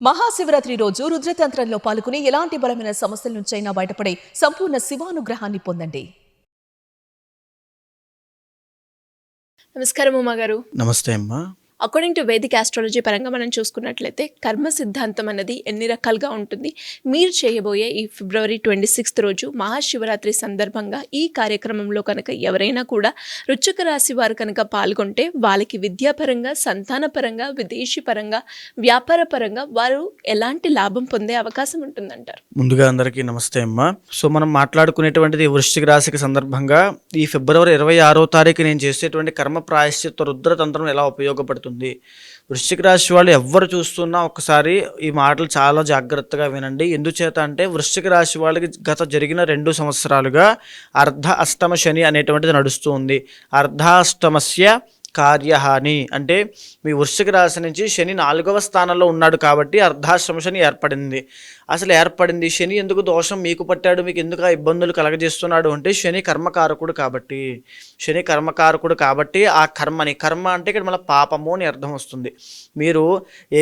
మహాశివరాత్రి రోజు రుద్రతంత్రంలో పాల్గొని ఎలాంటి బలమైన సమస్యల నుంచైనా బయటపడే సంపూర్ణ శివానుగ్రహాన్ని పొందండి. నమస్కారం ఉమా గారు. నమస్తే అమ్మా. అకార్డింగ్ టు వేదిక్ ఆస్ట్రాలజీ పరంగా మనం చూసుకున్నట్లయితే కర్మ సిద్ధాంతం అనేది ఎన్ని రకాలుగా ఉంటుంది. మీరు చేయబోయే ఈ ఫిబ్రవరి 26 రోజు మహాశివరాత్రి సందర్భంగా ఈ కార్యక్రమంలో కనుక ఎవరైనా కూడా వృశ్చిక రాశి వారు కనుక పాల్గొంటే వాళ్ళకి విద్యాపరంగా, సంతానపరంగా, విదేశీ పరంగా, వ్యాపార పరంగా వారు ఎలాంటి లాభం పొందే అవకాశం ఉంటుందంటారు? ముందుగా అందరికీ నమస్తే అమ్మా. సో మనం మాట్లాడుకునేటువంటిది వృశ్చిక రాశికి సందర్భంగా ఈ ఫిబ్రవరి 26వ తారీఖు నేను చేసేటువంటి కర్మ ప్రాయశ్చిత్త రుద్రతంత్రం ఎలా ఉపయోగపడుతుంది. వృశ్చిక రాశి వాళ్ళు ఎవ్వరు చూస్తున్నా ఒకసారి ఈ మాటలు చాలా జాగ్రత్తగా వినండి. ఎందుచేత అంటే వృశ్చిక రాశి వాళ్ళకి గత జరిగిన 2 సంవత్సరాలుగా అర్ధ అష్టమ శని అనేటువంటిది నడుస్తూ ఉంది. అర్ధాష్టమస్య కార్యహాని అంటే మీ వృశ్చిక రాశి నుంచి శని 4వ స్థానంలో ఉన్నాడు కాబట్టి అర్ధాశ్రమ శని ఏర్పడింది. అసలు ఏర్పడింది శని ఎందుకు దోషం మీకు పట్టాడు, మీకు ఎందుకు ఆ ఇబ్బందులు కలగజేస్తున్నాడు అంటే శని కర్మకారకుడు కాబట్టి. శని కర్మకారకుడు కాబట్టి ఆ కర్మ అంటే ఇక్కడ మళ్ళీ పాపము అని అర్థం వస్తుంది. మీరు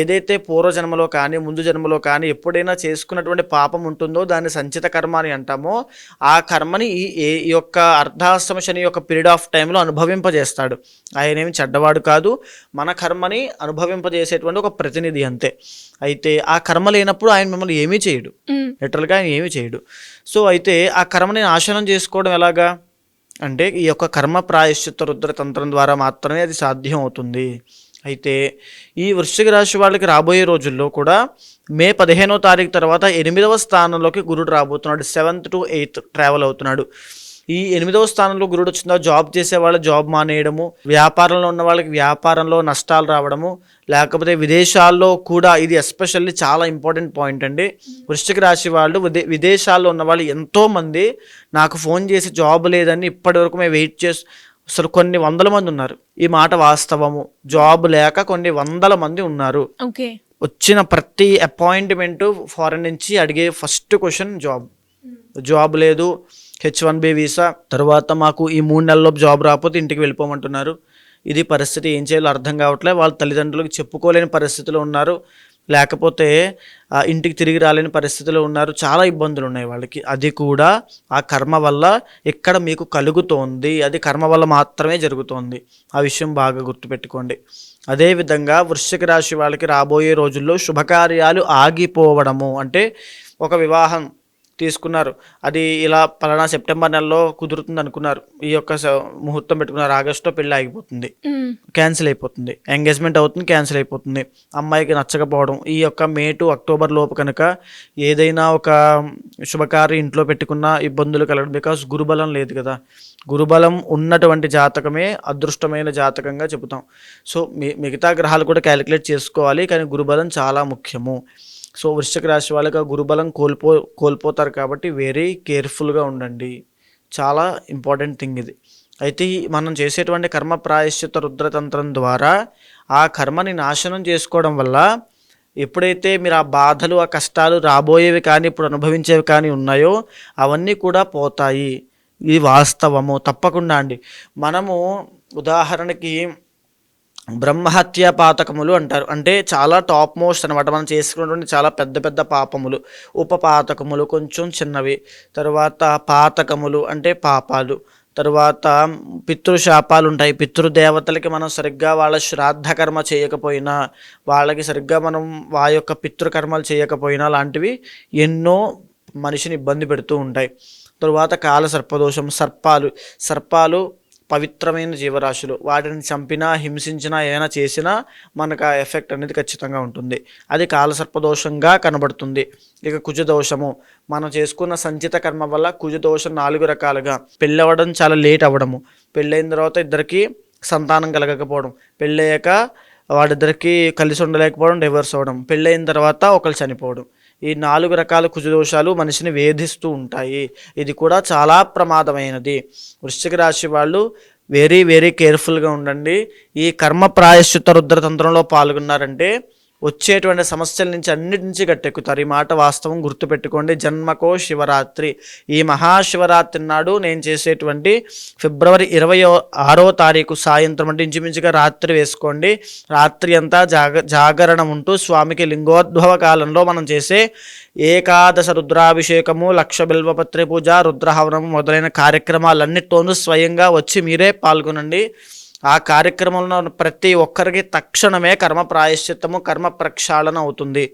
ఏదైతే పూర్వజన్మలో కానీ ముందు జన్మలో కానీ ఎప్పుడైనా చేసుకున్నటువంటి పాపం ఉంటుందో దాన్ని సంచిత కర్మ అని అంటామో ఆ కర్మని ఈ యొక్క అర్ధాశ్రమ శని యొక్క పీరియడ్ ఆఫ్ టైంలో అనుభవింపజేస్తాడు. ఆయనేమి చెడ్డవాడు కాదు, మన కర్మని అనుభవింపజేసేటువంటి ఒక ప్రతినిధి అంతే. అయితే ఆ కర్మ లేనప్పుడు ఆయన మిమ్మల్ని ఏమీ చేయడు, లిటరల్గా ఆయన ఏమీ చేయడు. సో అయితే ఆ కర్మని నాశనం చేసుకోవడం ఎలాగా అంటే ఈ యొక్క కర్మ ప్రాయశ్చిత్త రుద్ర తంత్రం ద్వారా మాత్రమే అది సాధ్యం అవుతుంది. అయితే ఈ వృశ్చిక రాశి వాళ్ళకి రాబోయే రోజుల్లో కూడా మే 15వ తారీఖు తర్వాత 8వ స్థానంలోకి గురుడు రాబోతున్నాడు. 7th to 8th ట్రావెల్ అవుతున్నాడు. ఈ 8వ స్థానంలో గురుడు వచ్చిందో జాబ్ చేసే వాళ్ళు జాబ్ మానేయడము, వ్యాపారంలో ఉన్న వాళ్ళకి వ్యాపారంలో నష్టాలు రావడము, లేకపోతే విదేశాల్లో కూడా ఇది ఎస్పెషల్లీ చాలా ఇంపార్టెంట్ పాయింట్ అండి. వృశ్చిక రాశి వాళ్ళు విదేశాల్లో ఉన్న వాళ్ళు ఎంతోమంది నాకు ఫోన్ చేసి జాబ్ లేదని ఇప్పటి వరకు మేము వెయిట్ అసలు కొన్ని వందల మంది ఉన్నారు. ఈ మాట వాస్తవము. జాబ్ లేక కొన్ని వందల మంది ఉన్నారు. ఓకే. వచ్చిన ప్రతి అపాయింట్మెంట్ ఫారెన్ నుంచి అడిగే ఫస్ట్ క్వశ్చన్ జాబ్ లేదు, H1B వీసా, తర్వాత మాకు ఈ 3 నెలల్లోపు జాబ్ రాకపోతే ఇంటికి వెళ్ళిపోమంటున్నారు. ఇది పరిస్థితి, ఏం చేయాలో అర్థం కావట్లేదు. వాళ్ళ తల్లిదండ్రులకు చెప్పుకోలేని పరిస్థితిలో ఉన్నారు, లేకపోతే ఇంటికి తిరిగి రాలేని పరిస్థితిలో ఉన్నారు. చాలా ఇబ్బందులు ఉన్నాయి వాళ్ళకి. అది కూడా ఆ కర్మ వల్ల ఇక్కడ మీకు కలుగుతోంది. అది కర్మ వల్ల మాత్రమే జరుగుతోంది. ఆ విషయం బాగా గుర్తుపెట్టుకోండి. అదేవిధంగా వృశ్చిక రాశి వాళ్ళకి రాబోయే రోజుల్లో శుభకార్యాలు ఆగిపోవడము అంటే ఒక వివాహం తీసుకున్నారు, అది ఇలా పలానా సెప్టెంబర్ నెలలో కుదురుతుంది అనుకున్నారు, ఈ యొక్క ముహూర్తం పెట్టుకున్నారు, ఆగస్టులో పెళ్ళి ఆగిపోతుంది, క్యాన్సిల్ అయిపోతుంది. ఎంగేజ్మెంట్ అవుతుంది, క్యాన్సిల్ అయిపోతుంది. అమ్మాయికి నచ్చకపోవడం. ఈ యొక్క మే టు అక్టోబర్ లోపు కనుక ఏదైనా ఒక శుభకార్యం ఇంట్లో పెట్టుకున్న ఇబ్బందులు కలగడం. బికాస్ గురుబలం లేదు కదా. గురుబలం ఉన్నటువంటి జాతకమే అదృష్టమైన జాతకంగా చెబుతాం. సో మిగతా గ్రహాలు కూడా క్యాలిక్యులేట్ చేసుకోవాలి, కానీ గురుబలం చాలా ముఖ్యము. సో వృశ్చిక రాశి వాళ్ళకి గురుబలం కోల్పోతారు కాబట్టి వెరీ కేర్ఫుల్గా ఉండండి. చాలా ఇంపార్టెంట్ థింగ్ ఇది. అయితే మనం చేసేటువంటి కర్మ ప్రాయశ్చిత్త రుద్రతంత్రం ద్వారా ఆ కర్మని నాశనం చేసుకోవడం వల్ల ఎప్పుడైతే మీరు ఆ బాధలు, ఆ కష్టాలు రాబోయేవి కానీ ఇప్పుడు అనుభవించేవి కానీ ఉన్నాయో అవన్నీ కూడా పోతాయి. ఇది వాస్తవము. తప్పకుండా అండి. మనము ఉదాహరణకి బ్రహ్మహత్య పాతకములు అంటారు. అంటే చాలా టాప్ మోస్ట్ అనమాట. మనం చేసుకున్నటువంటి చాలా పెద్ద పెద్ద పాపములు. ఉపపాతకములు కొంచెం చిన్నవి. తర్వాత పాతకములు అంటే పాపాలు. తర్వాత పితృశాపాలు ఉంటాయి. పితృదేవతలకి మనం సరిగ్గా వాళ్ళ శ్రాద్ధ కర్మ చేయకపోయినా, వాళ్ళకి సరిగ్గా మనం ఆ యొక్క పితృకర్మలు చేయకపోయినా లాంటివి ఎన్నో మనిషిని ఇబ్బంది పెడుతూ ఉంటాయి. తరువాత కాల సర్పదోషం. సర్పాలు పవిత్రమైన జీవరాశులు. వాటిని చంపినా, హింసించినా, ఏమైనా చేసినా మనకు ఆ ఎఫెక్ట్ అనేది ఖచ్చితంగా ఉంటుంది. అది కాలసర్పదోషంగా కనబడుతుంది. ఇక కుజదోషము. మనం చేసుకున్న సంచిత కర్మ వల్ల కుజదోషం 4 రకాలుగా. పెళ్ళవడం చాలా లేట్ అవ్వడము, పెళ్ళైన తర్వాత ఇద్దరికి సంతానం కలగకపోవడం, పెళ్ళయ్యాక వాడిద్దరికి కలిసి ఉండలేకపోవడం, డివోర్స్ అవ్వడం, పెళ్ళైన తర్వాత ఒకరు చనిపోవడం. ఈ 4 రకాల కుజదోషాలు మనిషిని వేధిస్తూ ఉంటాయి. ఇది కూడా చాలా ప్రమాదమైనది. వృశ్చిక రాశి వాళ్ళు వెరీ వెరీ కేర్ఫుల్గా ఉండండి. ఈ కర్మ ప్రాయశ్చిత్త రుద్రతంత్రంలో పాల్గొన్నారంటే వచ్చేటువంటి సమస్యల నుంచి అన్నిటి నుంచి గట్టెక్కుతారు. ఈ మాట వాస్తవం, గుర్తుపెట్టుకోండి. జన్మకో శివరాత్రి, ఈ మహాశివరాత్రి నాడు నేను చేసేటువంటి ఫిబ్రవరి 26వ తారీఖు సాయంత్రం, అంటే ఇంచుమించుగా రాత్రి వేసుకోండి, రాత్రి అంతా జాగరణం ఉంటూ స్వామికి లింగోద్భవ కాలంలో మనం చేసే ఏకాదశ రుద్రాభిషేకము, లక్ష బిల్వపత్రి పూజ, రుద్రహవనము మొదలైన కార్యక్రమాలన్నిటితోనూ స్వయంగా వచ్చి మీరే పాల్గొనండి. ఆ కార్యక్రమంలో ప్రతి ఒక్కరికి తక్షణమే కర్మ ప్రాయశ్చిత్తము, కర్మ ప్రక్షాళన అవుతుంది.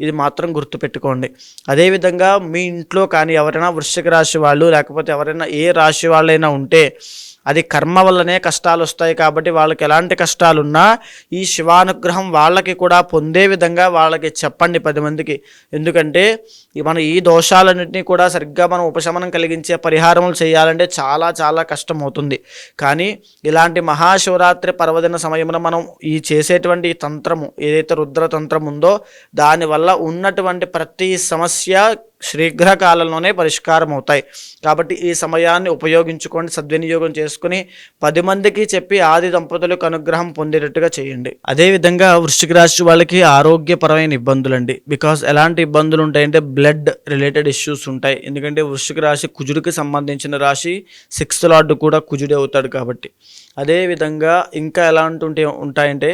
ఇది మాత్రం గుర్తుపెట్టుకోండి. అదేవిధంగా మీ ఇంట్లో కానీ ఎవరైనా వృశ్చిక రాశి వాళ్ళు, లేకపోతే ఎవరైనా ఏ రాశి వాళ్ళైనా ఉంటే అది కర్మ వల్లనే కష్టాలు వస్తాయి. కాబట్టి వాళ్ళకి ఎలాంటి కష్టాలున్నా ఈ శివానుగ్రహం వాళ్ళకి కూడా పొందే విధంగా వాళ్ళకి చెప్పండి 10 మందికి. ఎందుకంటే మనం ఈ దోషాలన్నింటినీ కూడా సరిగ్గా మనం ఉపశమనం కలిగించే పరిహారములు చేయాలంటే చాలా చాలా కష్టం అవుతుంది. కానీ ఇలాంటి మహాశివరాత్రి పర్వదిన సమయంలో మనం ఈ చేసేటువంటి ఈ తంత్రము, ఏదైతే రుద్రతంత్రం ఉందో, దానివల్ల ఉన్నటువంటి ప్రతి సమస్య శీఘ్రకాలంలోనే పరిష్కారం అవుతాయి. కాబట్టి ఈ సమయాన్ని ఉపయోగించుకొని సద్వినియోగం చేసుకుని 10 మందికి చెప్పి ఆది దంపతులకు అనుగ్రహం పొందేటట్టుగా చేయండి. అదేవిధంగా వృశ్చిక రాశి వాళ్ళకి ఆరోగ్యపరమైన ఇబ్బందులు అండి. బికాస్ ఎలాంటి ఇబ్బందులు ఉంటాయంటే బ్లడ్ రిలేటెడ్ ఇష్యూస్ ఉంటాయి. ఎందుకంటే వృశ్చిక రాశి కుజుడికి సంబంధించిన రాశి, 6th లార్డ్ కూడా కుజుడే అవుతాడు కాబట్టి. అదేవిధంగా ఇంకా ఎలాంటి ఉంటాయంటే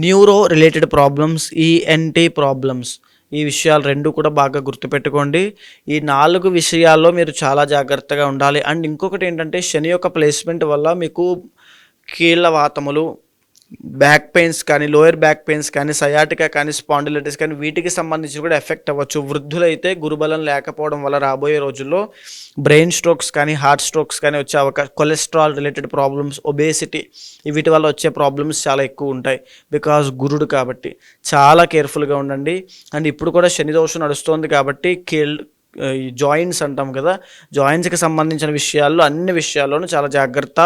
neuro related problems, ENT problems. ఈ విషయాలు 2 కూడా బాగా గుర్తుపెట్టుకోండి. ఈ 4 విషయాల్లో మీరు చాలా జాగ్రత్తగా ఉండాలి. అండ్ ఇంకొకటి ఏంటంటే శని యొక్క ప్లేస్మెంట్ వల్ల మీకు కీళ్ళ వాతములు, బ్యాక్ పెయిన్స్ కానీ, లోయర్ బ్యాక్ పెయిన్స్ కానీ, సయాటికా కానీ, స్పాండిలైటిస్ కానీ, వీటికి సంబంధించి కూడా ఎఫెక్ట్ అవ్వచ్చు. వృద్ధులైతే గురుబలం లేకపోవడం వల్ల రాబోయే రోజుల్లో బ్రెయిన్ స్ట్రోక్స్ కానీ, హార్ట్ స్ట్రోక్స్ కానీ వచ్చే అవకాశం, కొలెస్ట్రాల్ రిలేటెడ్ ప్రాబ్లమ్స్, ఒబేసిటీ, వీటి వల్ల వచ్చే ప్రాబ్లమ్స్ చాలా ఎక్కువ ఉంటాయి. బికాజ్ గురుడు కాబట్టి చాలా కేర్ఫుల్గా ఉండండి. అండ్ ఇప్పుడు కూడా శని దోషం నడుస్తోంది కాబట్టి ఈ జాయింట్స్ అంటాం కదా, జాయింట్స్కి సంబంధించిన విషయాల్లో అన్ని విషయాల్లోనూ చాలా జాగ్రత్త.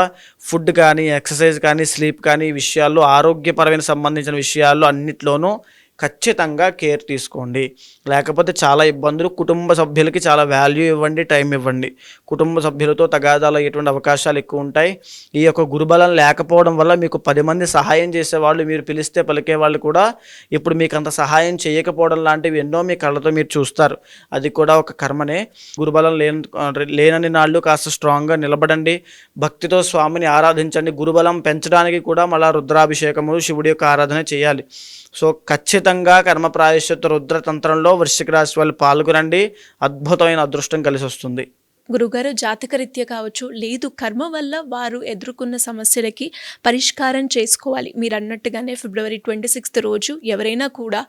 ఫుడ్ కానీ, ఎక్సర్సైజ్ కానీ, స్లీప్ కానీ, ఈ విషయాల్లో ఆరోగ్యపరమైన సంబంధించిన విషయాల్లో అన్నిట్లోనూ ఖచ్చితంగా కేర్ తీసుకోండి. లేకపోతే చాలా ఇబ్బందులు. కుటుంబ సభ్యులకి చాలా వాల్యూ ఇవ్వండి, టైం ఇవ్వండి. కుటుంబ సభ్యులతో తగాదాలు అయ్యేటువంటి అవకాశాలు ఎక్కువ ఉంటాయి. ఈ యొక్క గురుబలం లేకపోవడం వల్ల మీకు 10 మంది సహాయం చేసేవాళ్ళు, మీరు పిలిస్తే పలికేవాళ్ళు కూడా ఇప్పుడు మీకు అంత సహాయం చేయకపోవడం లాంటివి ఎన్నో మీ కళ్ళతో మీరు చూస్తారు. అది కూడా ఒక కర్మనే. గురుబలం లేనని నాళ్ళు కాస్త స్ట్రాంగ్గా నిలబడండి. భక్తితో స్వామిని ఆరాధించండి. గురుబలం పెంచడానికి కూడా మళ్ళా రుద్రాభిషేకము, శివుడి యొక్క ఆరాధన చేయాలి. సో ఖచ్చితంగా కర్మ ప్రాయశ్చిత్త రుద్రతంత్రంలో వృశ్చిక రాశి వాళ్ళు పాల్గొనండి. అద్భుతమైన అదృష్టం కలిసి వస్తుంది. గురుగారు, జాతకరీత్యా కావచ్చు, లేదు కర్మ వల్ల వారు ఎదుర్కొన్న సమస్యలకి పరిష్కారం చేసుకోవాలి. మీరు అన్నట్టుగానే ఫిబ్రవరి 26th రోజు ఎవరైనా కూడా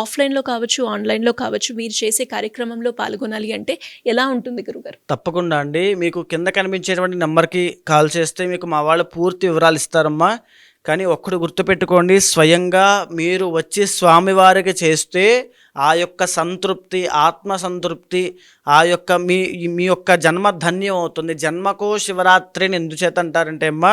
ఆఫ్లైన్లో కావచ్చు, ఆన్లైన్లో కావచ్చు, మీరు చేసే కార్యక్రమంలో పాల్గొనాలి అంటే ఎలా ఉంటుంది గురుగారు? తప్పకుండా అండి. మీకు కింద కనిపించేటువంటి నెంబర్కి కాల్ చేస్తే మీకు మా వాళ్ళు పూర్తి వివరాలు ఇస్తారమ్మా. కానీ ఒక్కడు గుర్తుపెట్టుకోండి, స్వయంగా మీరు వచ్చి స్వామివారికి చేస్తే ఆ యొక్క సంతృప్తి, ఆత్మ సంతృప్తి, ఆ యొక్క మీ యొక్క జన్మ ధన్యం అవుతుంది. జన్మకో శివరాత్రిని ఎందుచేత అంటారంటే అమ్మా,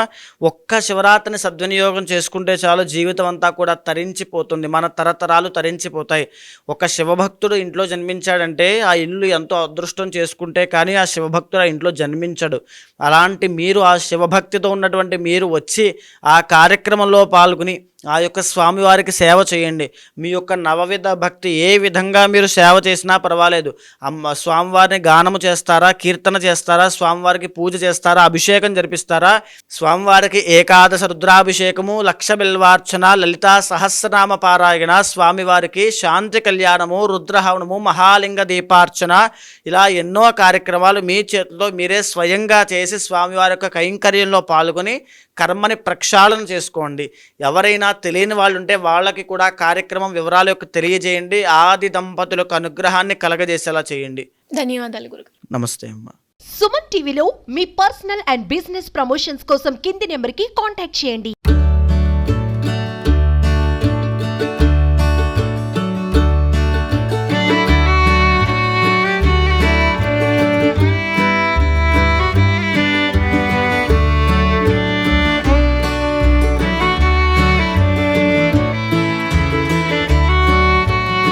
ఒక్క శివరాత్రిని సద్వినియోగం చేసుకుంటే చాలు, జీవితం అంతా కూడా తరించిపోతుంది, మన తరతరాలు తరించిపోతాయి. ఒక శివభక్తుడు ఇంట్లో జన్మించాడంటే ఆ ఇల్లు ఎంతో అదృష్టం చేసుకుంటే కానీ ఆ శివభక్తుడు ఆ ఇంట్లో జన్మించడు. అలాంటి మీరు, ఆ శివభక్తితో ఉన్నటువంటి మీరు వచ్చి ఆ కార్యక్రమంలో పాల్గొని ఆ యొక్క స్వామివారికి సేవ చేయండి. మీ యొక్క నవవిధ భక్తి ఏ విధంగా మీరు సేవ చేసినా పర్వాలేదు. స్వామివారిని గానము చేస్తారా, కీర్తన చేస్తారా, స్వామివారికి పూజ చేస్తారా, అభిషేకం జరిపిస్తారా, స్వామివారికి ఏకాదశ రుద్రాభిషేకము, లక్ష బిల్వార్చన, లలితా సహస్రనామ పారాయణ, స్వామివారికి శాంతి కళ్యాణము, రుద్రహవనము, మహాలింగ దీపార్చన, ఇలా ఎన్నో కార్యక్రమాలు మీ చేతితో మీరే స్వయంగా చేసి స్వామివారి యొక్క కైంకర్యంలో పాల్గొని కర్మని ప్రక్షాళన చేసుకోండి. ఎవరైనా తెలియని వాళ్ళు ఉంటే వాళ్ళకి కూడా కార్యక్రమం వివరాల యొక్క తెలియజేయండి. ఆది దంపతులకు అనుగ్రహాన్ని కలగజేసేలా చేయండి. ధన్యవాదాలు గురుగారు. నమస్తే అమ్మా. సుమన్ టీవీలో మీ పర్సనల్ అండ్ బిజినెస్ ప్రమోషన్స్ కోసం కింది నెంబర్కి కాంటాక్ట్ చేయండి.